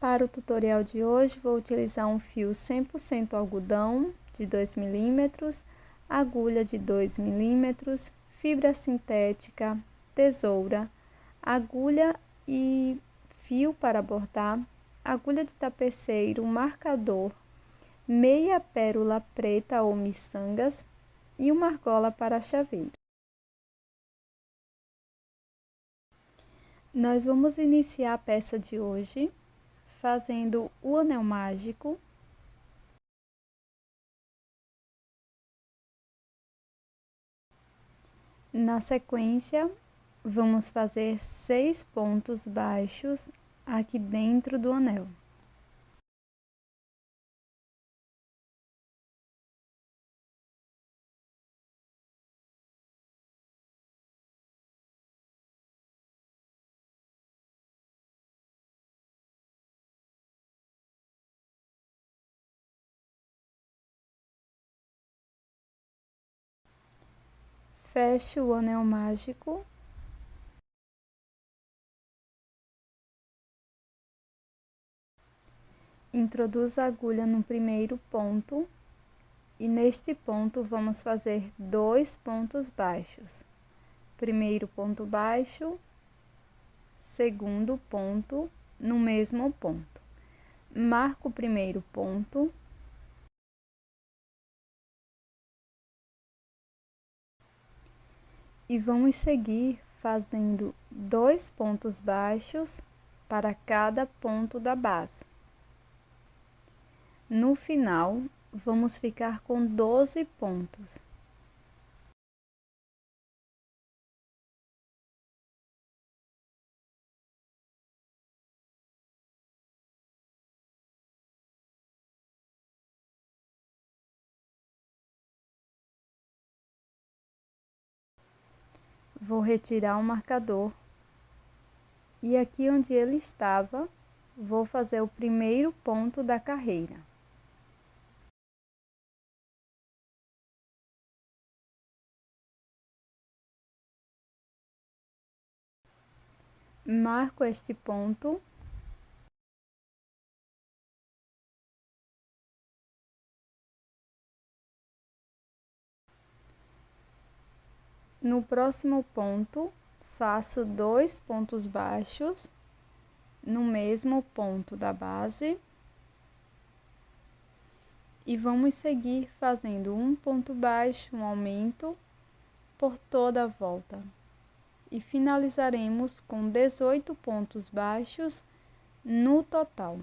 Para o tutorial de hoje, vou utilizar um fio 100% algodão de 2 milímetros, agulha de 2 milímetros, fibra sintética, tesoura, agulha e fio para bordar, agulha de tapeceiro, marcador, meia pérola preta ou miçangas e uma argola para chaveiro. Nós vamos iniciar a peça de hoje fazendo o anel mágico. Na sequência, vamos fazer 6 pontos baixos aqui dentro do anel. Feche o anel mágico. Introduza a agulha no primeiro ponto e neste ponto vamos fazer 2 pontos baixos. Primeiro ponto baixo, segundo ponto no mesmo ponto. Marco o primeiro ponto. E vamos seguir fazendo 2 pontos baixos para cada ponto da base. No final, vamos ficar com 12 pontos. Vou retirar o marcador e aqui onde ele estava, vou fazer o primeiro ponto da carreira. Marco este ponto. No próximo ponto, faço 2 pontos baixos no mesmo ponto da base. E vamos seguir fazendo um ponto baixo, um aumento por toda a volta. E finalizaremos com 18 pontos baixos no total.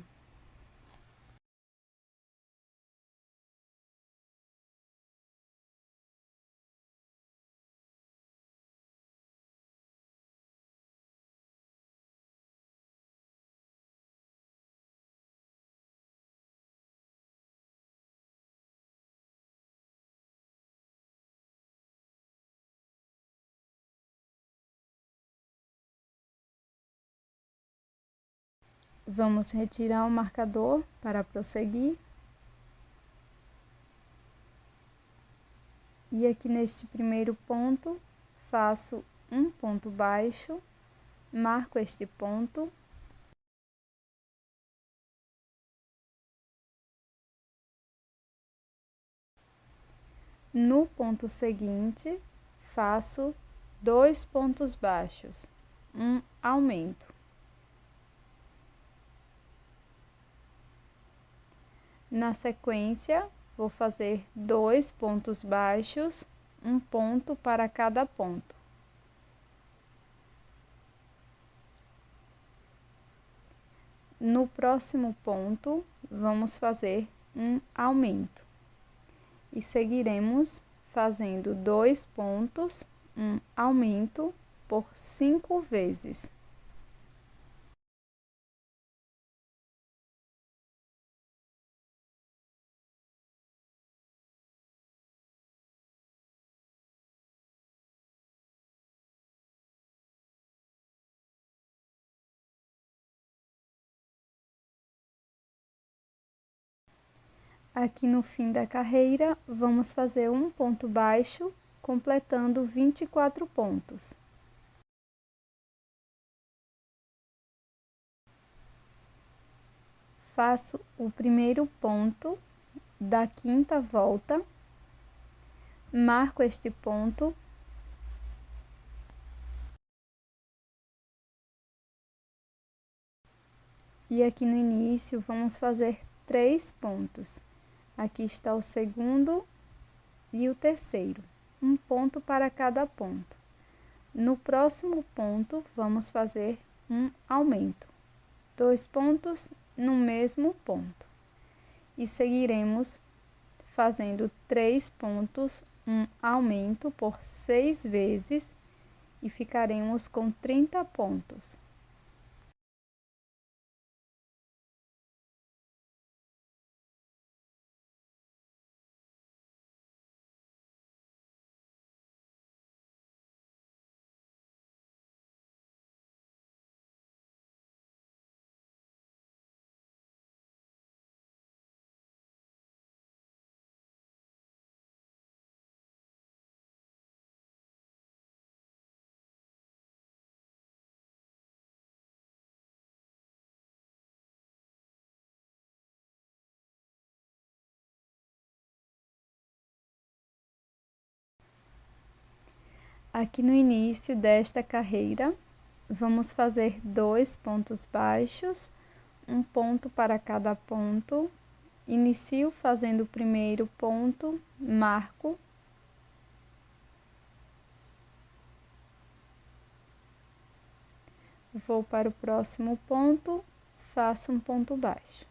Vamos retirar o marcador para prosseguir. E aqui neste primeiro ponto, faço um ponto baixo, marco este ponto. No ponto seguinte, faço 2 pontos baixos, um aumento. Na sequência, vou fazer 2 pontos baixos, um ponto para cada ponto. No próximo ponto, vamos fazer um aumento. E seguiremos fazendo 2 pontos, um aumento por 5 vezes. Aqui no fim da carreira, vamos fazer um ponto baixo, completando 24 pontos. Faço o primeiro ponto da quinta volta, marco este ponto e aqui no início vamos fazer 3 pontos. Aqui está o segundo e o terceiro, um ponto para cada ponto. No próximo ponto, vamos fazer um aumento, 2 pontos no mesmo ponto. E seguiremos fazendo 3 pontos, um aumento por 6 vezes e ficaremos com 30 pontos. Aqui no início desta carreira, vamos fazer 2 pontos baixos, um ponto para cada ponto. Inicio fazendo o primeiro ponto, marco. Vou para o próximo ponto, faço um ponto baixo.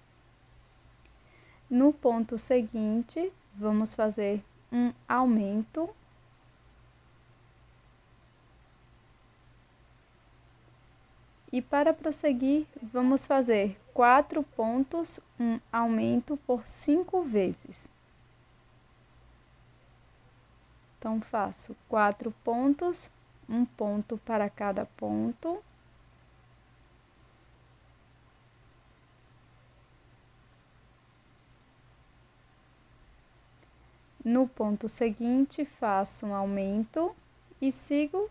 No ponto seguinte, vamos fazer um aumento. E para prosseguir, vamos fazer 4 pontos, um aumento por 5 vezes. Então, faço 4 pontos, um ponto para cada ponto. No ponto seguinte, faço um aumento e sigo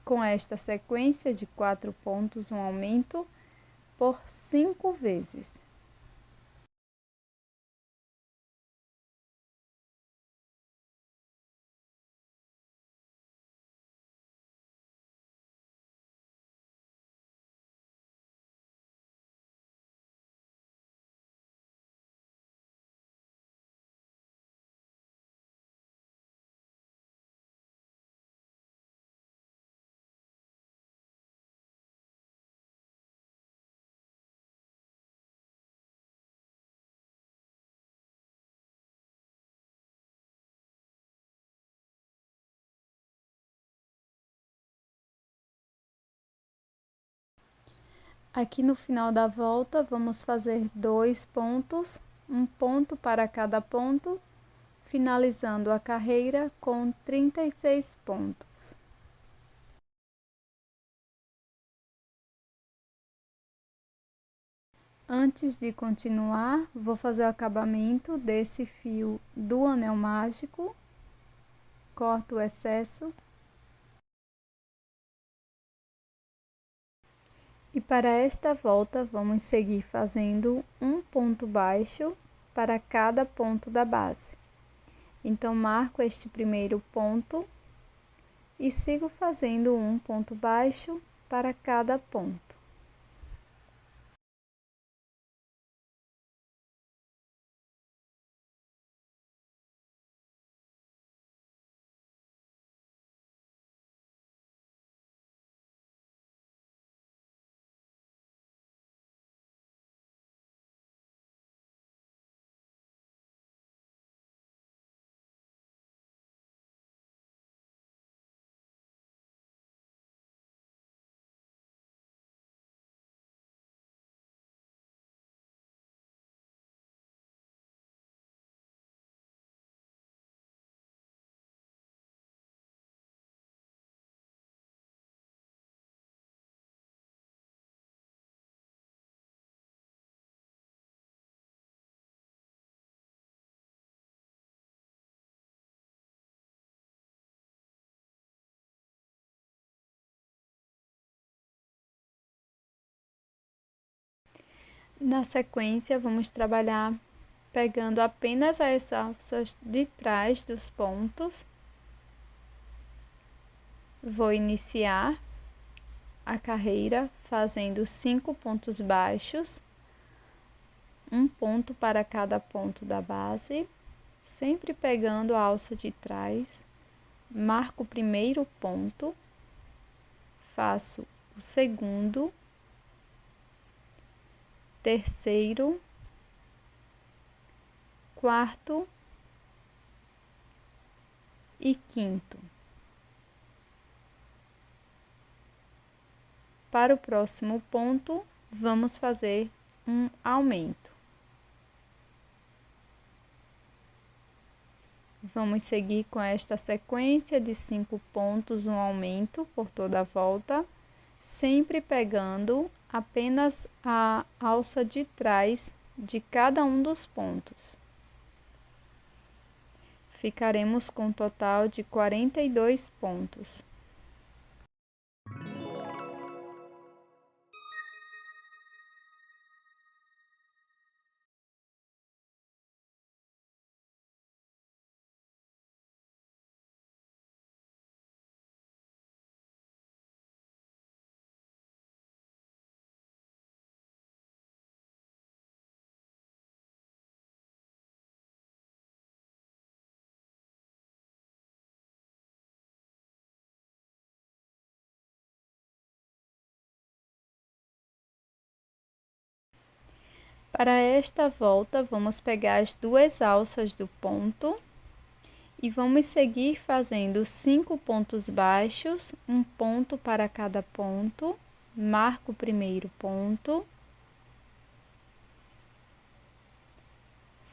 com esta sequência de 4 pontos, um aumento por 5 vezes. Aqui no final da volta, vamos fazer 2 pontos, um ponto para cada ponto, finalizando a carreira com 36 pontos. Antes de continuar, vou fazer o acabamento desse fio do anel mágico, corto o excesso. E para esta volta, vamos seguir fazendo um ponto baixo para cada ponto da base. Então, marco este primeiro ponto e sigo fazendo um ponto baixo para cada ponto. Na sequência, vamos trabalhar pegando apenas as alças de trás dos pontos. Vou iniciar a carreira fazendo 5 pontos baixos, um ponto para cada ponto da base, sempre pegando a alça de trás, marco o primeiro ponto, faço o segundo, terceiro, quarto e quinto. Para o próximo ponto, vamos fazer um aumento. Vamos seguir com esta sequência de 5 pontos, um aumento por toda a volta, sempre pegando apenas a alça de trás de cada um dos pontos. Ficaremos com um total de 42 pontos. Para esta volta, vamos pegar as duas alças do ponto e vamos seguir fazendo 5 pontos baixos, um ponto para cada ponto, marco o primeiro ponto,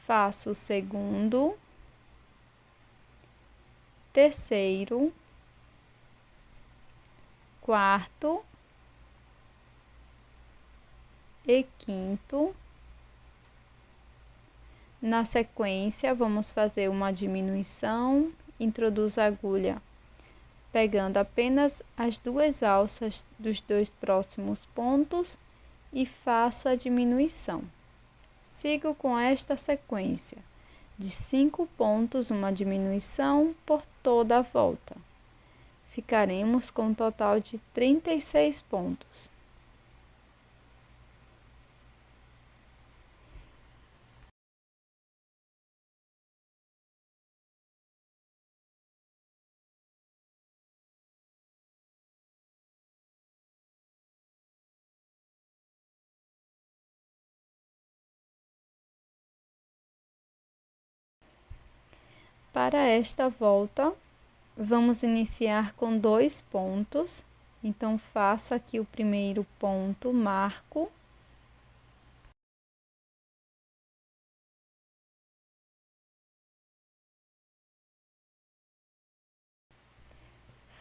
faço o segundo, terceiro, quarto e quinto. Na sequência, vamos fazer uma diminuição, introduzo a agulha pegando apenas as duas alças dos dois próximos pontos e faço a diminuição. Sigo com esta sequência de 5 pontos, uma diminuição por toda a volta. Ficaremos com um total de 36 pontos. Para esta volta, vamos iniciar com 2 pontos. Então, faço aqui o primeiro ponto, marco.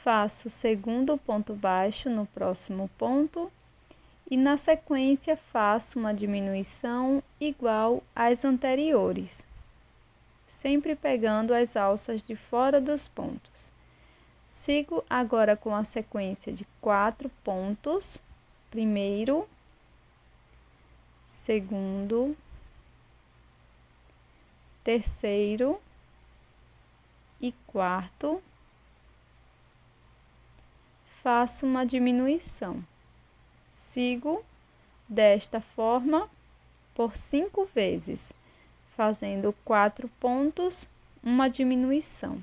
Faço o segundo ponto baixo no próximo ponto e na sequência faço uma diminuição igual às anteriores, sempre pegando as alças de fora dos pontos. Sigo agora com a sequência de 4 pontos, primeiro, segundo, terceiro e quarto. Faço uma diminuição. Sigo desta forma por 5 vezes, fazendo 4 pontos, uma diminuição.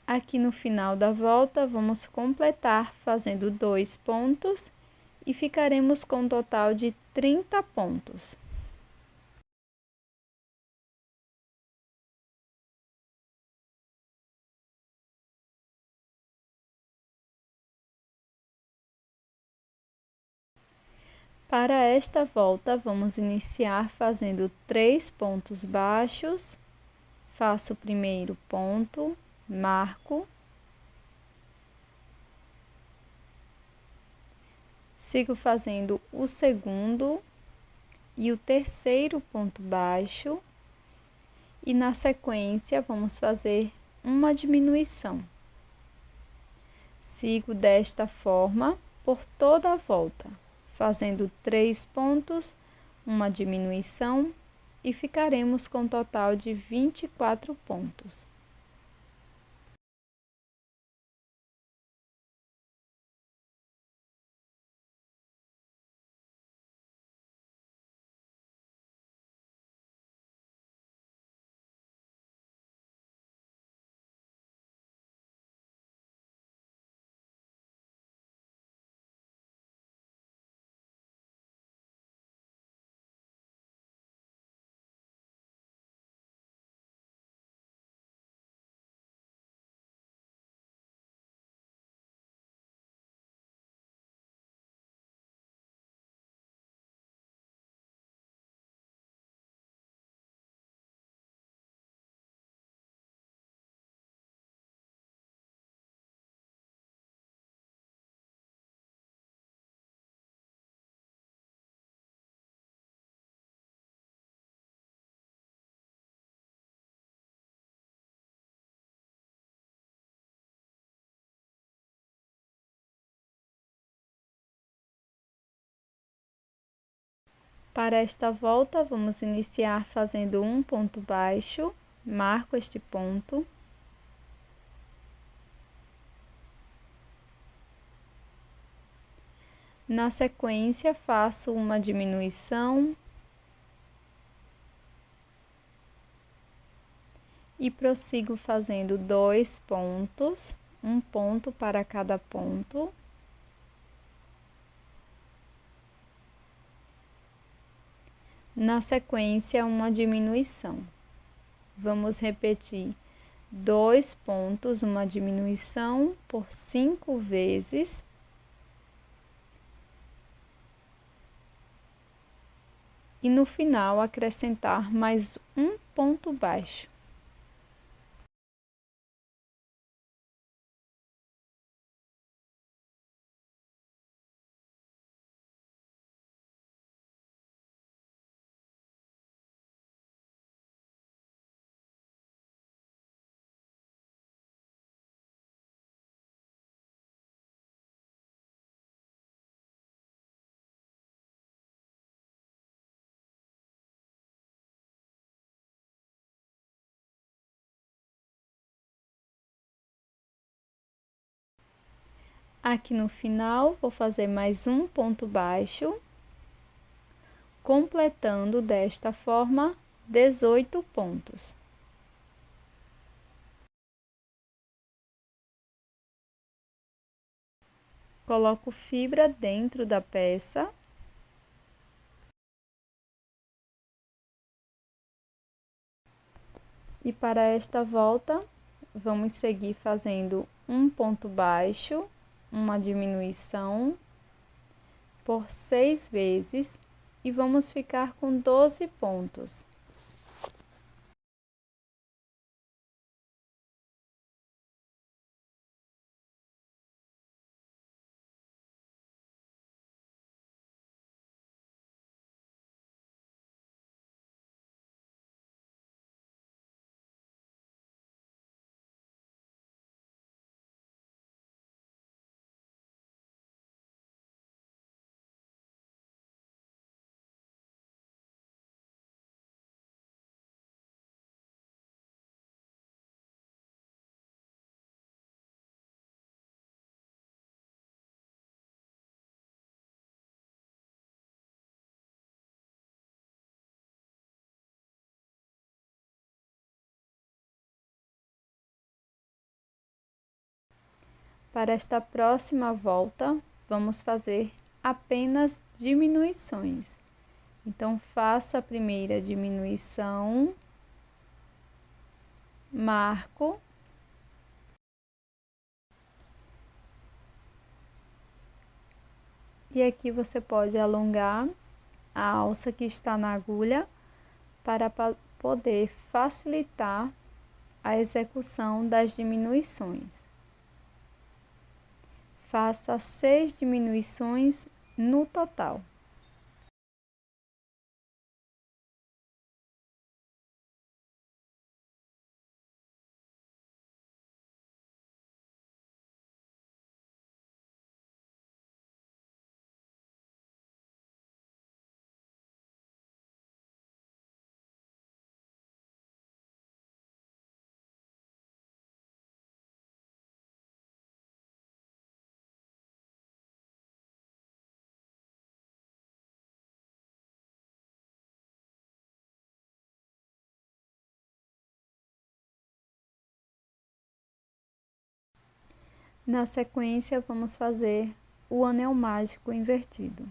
Aqui no final da volta, vamos completar fazendo 2 pontos e ficaremos com um total de 30 pontos. Para esta volta, vamos iniciar fazendo 3 pontos baixos, faço o primeiro ponto, marco, Sigo fazendo o segundo e o terceiro ponto baixo, e na sequência vamos fazer uma diminuição. Sigo desta forma por toda a volta, fazendo 3 pontos, uma diminuição, e ficaremos com um total de 24 pontos. Para esta volta, vamos iniciar fazendo um ponto baixo, marco este ponto. Na sequência, faço uma diminuição e prossigo fazendo 2 pontos, um ponto para cada ponto. Na sequência, uma diminuição. Vamos repetir 2 pontos, uma diminuição por 5 vezes. E no final, acrescentar mais um ponto baixo. Aqui no final, vou fazer mais um ponto baixo, completando desta forma 18 pontos. Coloco fibra dentro da peça. E para esta volta, vamos seguir fazendo um ponto baixo, uma diminuição por 6 vezes e vamos ficar com 12 pontos. Para esta próxima volta, vamos fazer apenas diminuições. Então, faço a primeira diminuição, marco, e aqui você pode alongar a alça que está na agulha para poder facilitar a execução das diminuições. Faça 6 diminuições no total. Na sequência, vamos fazer o anel mágico invertido.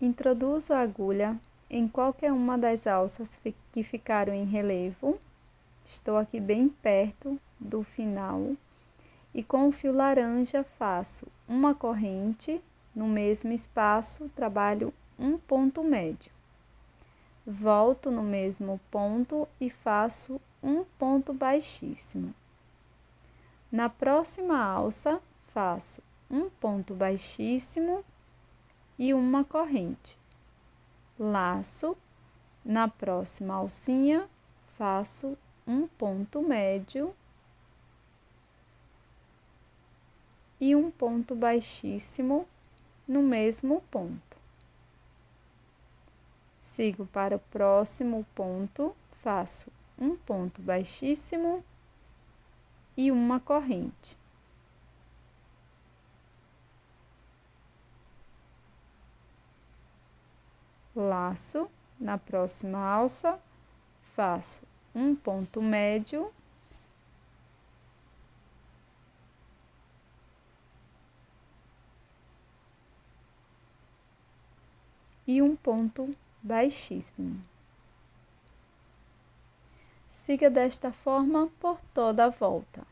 Introduzo a agulha em qualquer uma das alças que ficaram em relevo. Estou aqui bem perto do final. E com o fio laranja faço uma corrente, no mesmo espaço trabalho um ponto médio. Volto no mesmo ponto e faço um ponto baixíssimo. Na próxima alça, faço um ponto baixíssimo e uma corrente. Laço, na próxima alcinha, faço um ponto médio e um ponto baixíssimo no mesmo ponto. Sigo para o próximo ponto, faço um ponto baixíssimo e uma corrente. Laço, na próxima alça, faço um ponto médio e um ponto baixíssimo. Siga desta forma por toda a volta.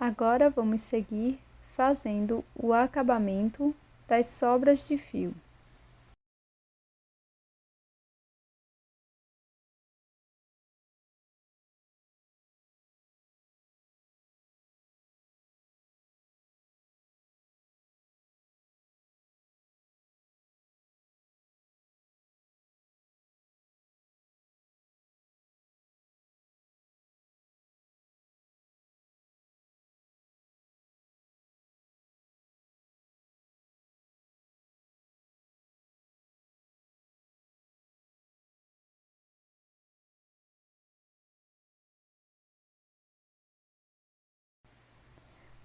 Agora vamos seguir fazendo o acabamento das sobras de fio.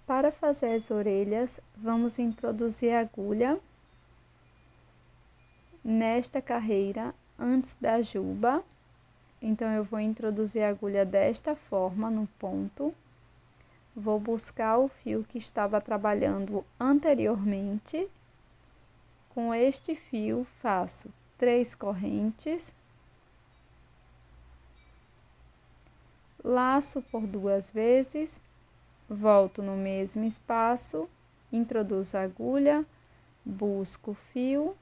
Para fazer as orelhas, vamos introduzir a agulha nesta carreira antes da juba. Então, eu vou introduzir a agulha desta forma no ponto. Vou buscar o fio que estava trabalhando anteriormente. Com este fio, faço 3 correntes. Laço por 2 vezes. Volto no mesmo espaço introduzo a agulha, busco o fio,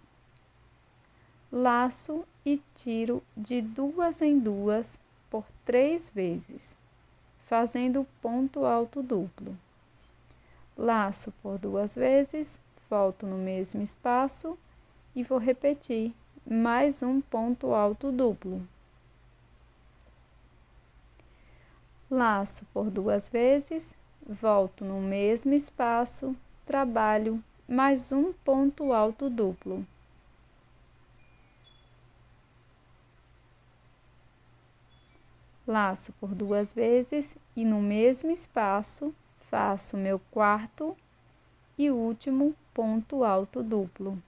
laço e tiro de 2 em 2 por 3 vezes, fazendo ponto alto duplo. Laço por 2 vezes, volto no mesmo espaço e vou repetir mais um ponto alto duplo. Laço por 2 vezes, volto no mesmo espaço, trabalho mais um ponto alto duplo. Laço por 2 vezes e no mesmo espaço faço meu quarto e último ponto alto duplo.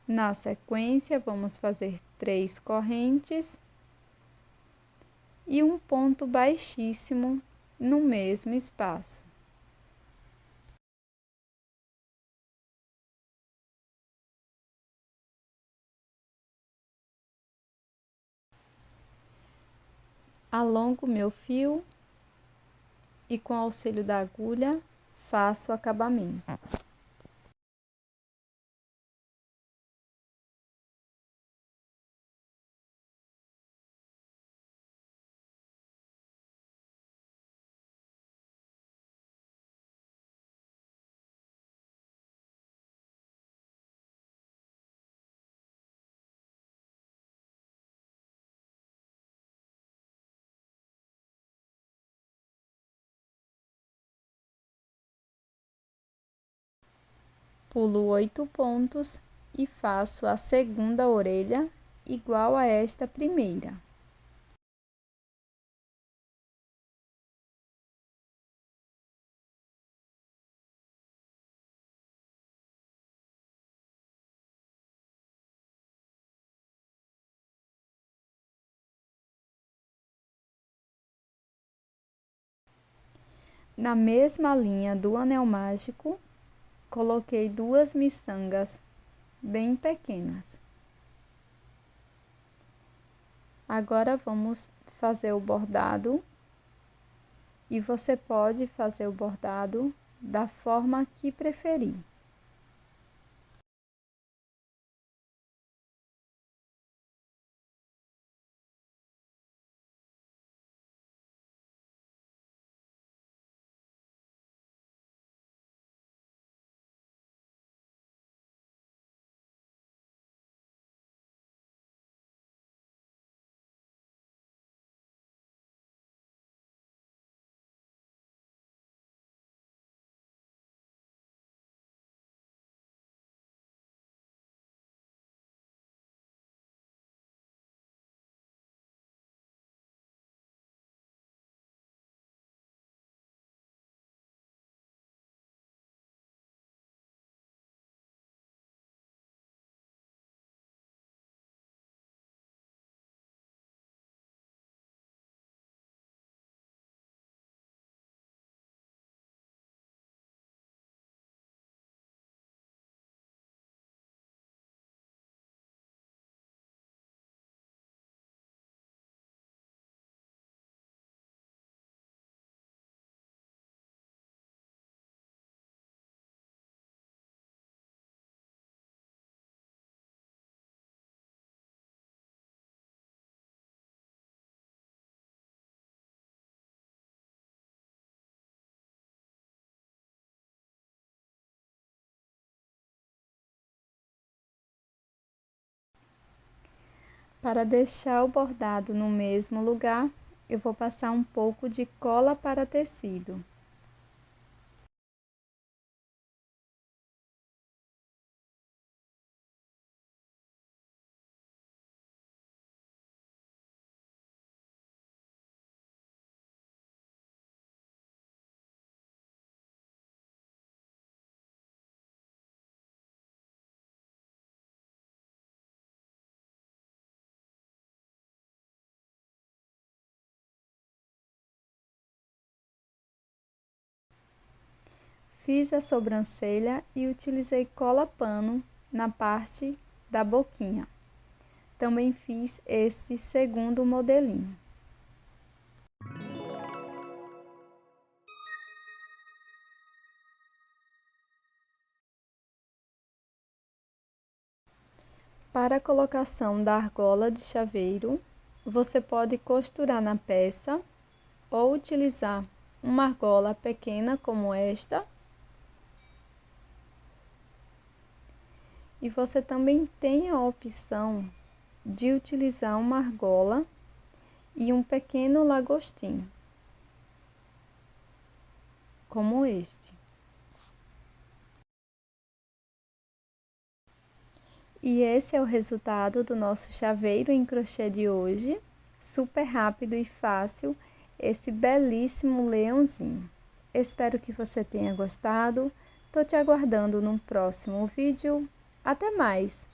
Na sequência, vamos fazer 3 correntes e um ponto baixíssimo no mesmo espaço. Alongo meu fio e com auxílio da agulha faço o acabamento. Pulo 8 pontos e faço a segunda orelha igual a esta primeira. Na mesma linha do anel mágico, coloquei 2 miçangas bem pequenas. Agora vamos fazer o bordado e você pode fazer o bordado da forma que preferir. Para deixar o bordado no mesmo lugar, eu vou passar um pouco de cola para tecido. Fiz a sobrancelha e utilizei cola pano na parte da boquinha. Também fiz este segundo modelinho. Para a colocação da argola de chaveiro, você pode costurar na peça ou utilizar uma argola pequena como esta. E você também tem a opção de utilizar uma argola e um pequeno lagostim, como este. E esse é o resultado do nosso chaveiro em crochê de hoje, super rápido e fácil, esse belíssimo leãozinho. Espero que você tenha gostado, tô te aguardando no próximo vídeo. Até mais!